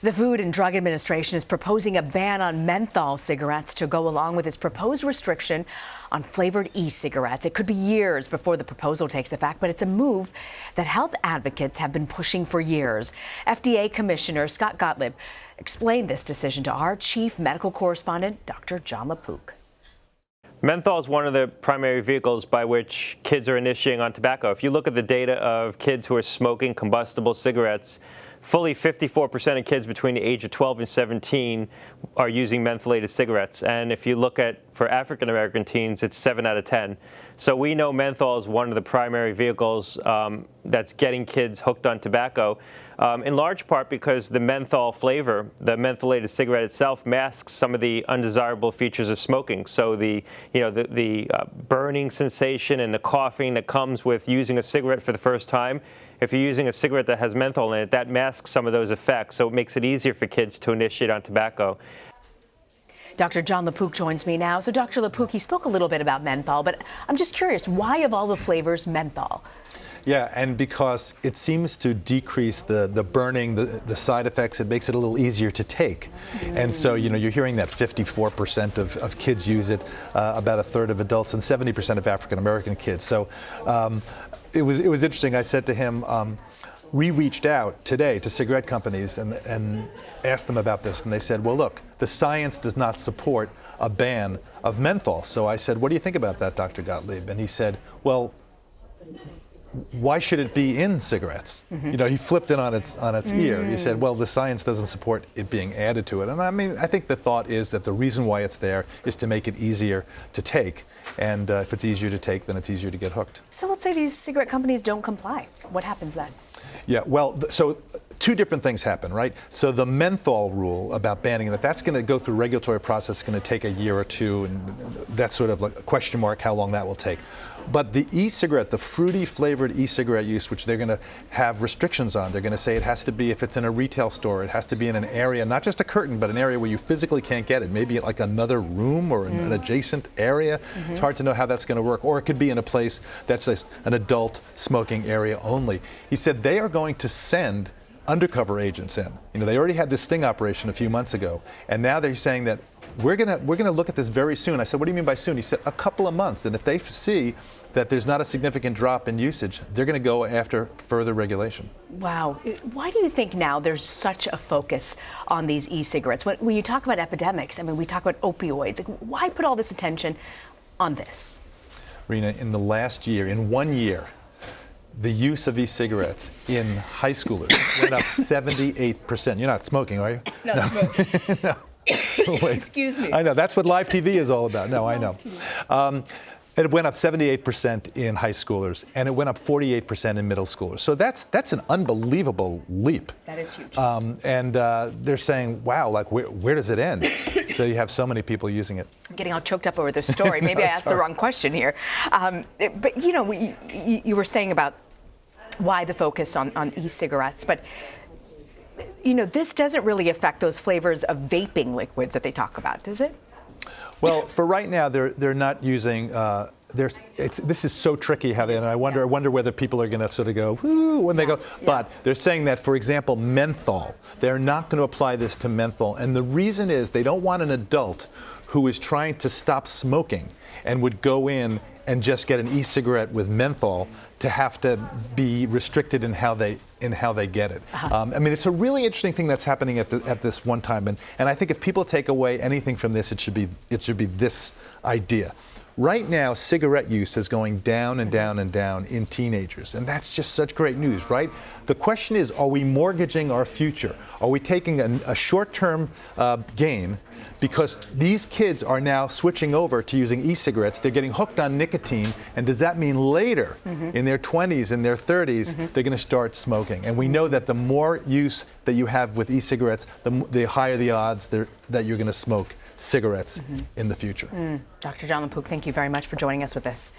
The Food and Drug Administration is proposing a ban on menthol cigarettes to go along with its proposed restriction on flavored e-cigarettes. It could be years before the proposal takes effect, but it's a move that health advocates have been pushing for years. FDA Commissioner Scott Gottlieb explained this decision to our chief medical correspondent, Dr. Jon LaPook. Menthol is one of the primary vehicles by which kids are initiating on tobacco. If you look at the data of kids who are smoking combustible cigarettes, fully 54% of kids between the age of 12 and 17 are using mentholated cigarettes. And if you look at, for African American teens, it's 7 out of 10. So we know menthol is one of the primary vehicles that's getting kids hooked on tobacco, in large part because the menthol flavor, the mentholated cigarette itself, masks some of the undesirable features of smoking. So the burning sensation and the coughing that comes with using a cigarette for the first time, if you're using a cigarette that has menthol in it, that masks some of those effects, so it makes it easier for kids to initiate on tobacco. Dr. Jon LaPook joins me now. So, Dr. LaPook, he spoke a little bit about menthol, but I'm just curious, why of all the flavors menthol? Yeah, and because it seems to decrease the burning, the side effects, it makes it a little easier to take. And so, you're hearing that 54% of kids use it, about a third of adults, and 70% of African American kids. So it was interesting. I said to him, we reached out today to cigarette companies and asked them about this, and they said, well, look, the science does not support a ban of menthol. So I said, what do you think about that, Dr. Gottlieb? And he said, well, why should it be in cigarettes? He flipped it on its ear. He said, well, the science doesn't support it being added to it. And I mean, I think the thought is that the reason why it's there is to make it easier to take. And if it's easier to take, then it's easier to get hooked. So let's say these cigarette companies don't comply. What happens then? Yeah, well, so two different things happen, right? So the menthol rule about banning that's going to go through a regulatory process. It's going to take a year or two, and that's sort of like a question mark how long that will take. But the e-cigarette, the fruity flavored e-cigarette use, which they're going to have restrictions on, they're going to say it has to be, if it's in a retail store, it has to be in an area, not just a curtain, but an area where you physically can't get it, maybe like another room or an adjacent area. It's hard to know how that's going to work. Or it could be in a place that's an adult smoking area only. He said they are going to send undercover agents in. They already had this sting operation a few months ago, and now they're saying that we're gonna look at this very soon. I said, what do you mean by soon? He said, a couple of months. And if they see that there's not a significant drop in usage, they're going to go after further regulation. Wow. Why do you think now there's such a focus on these e-cigarettes? When you talk about epidemics, I mean, we talk about opioids. Why put all this attention on this? Rena, in the last year, in 1 year, the use of e-cigarettes in high schoolers went up 78%. You're not smoking, are you? No. Smoking. No. Wait. Excuse me. I know, that's what live TV is all about. No, I know. It went up 78% in high schoolers, and it went up 48% in middle schoolers. So that's an unbelievable leap. That is huge. And they're saying, wow, like where does it end? So you have so many people using it. I'm getting all choked up over this story. Maybe I asked the wrong question here. But you were saying about why the focus on e-cigarettes, but this doesn't really affect those flavors of vaping liquids that they talk about, does it? Well, for right now, they're not using. This is so tricky how they. And I wonder whether people are going to sort of go whoo when they go. But they're saying that, for example, menthol. They're not going to apply this to menthol, and the reason is they don't want an adult who is trying to stop smoking and would go in and just get an e-cigarette with menthol to have to be restricted in how they get it. I mean, it's a really interesting thing that's happening at this one time, and I think if people take away anything from this, it should be this idea. Right now, cigarette use is going down and down and down in teenagers, and that's just such great news, right? The question is, are we mortgaging our future? Are we taking a short-term gain? Because these kids are now switching over to using e-cigarettes. They're getting hooked on nicotine, and does that mean later, in their 20s and their 30s, they're going to start smoking? And we know that the more use that you have with e-cigarettes, the higher the odds that you're going to smoke cigarettes in the future. Dr. Jon LaPook, thank you very much for joining us with this.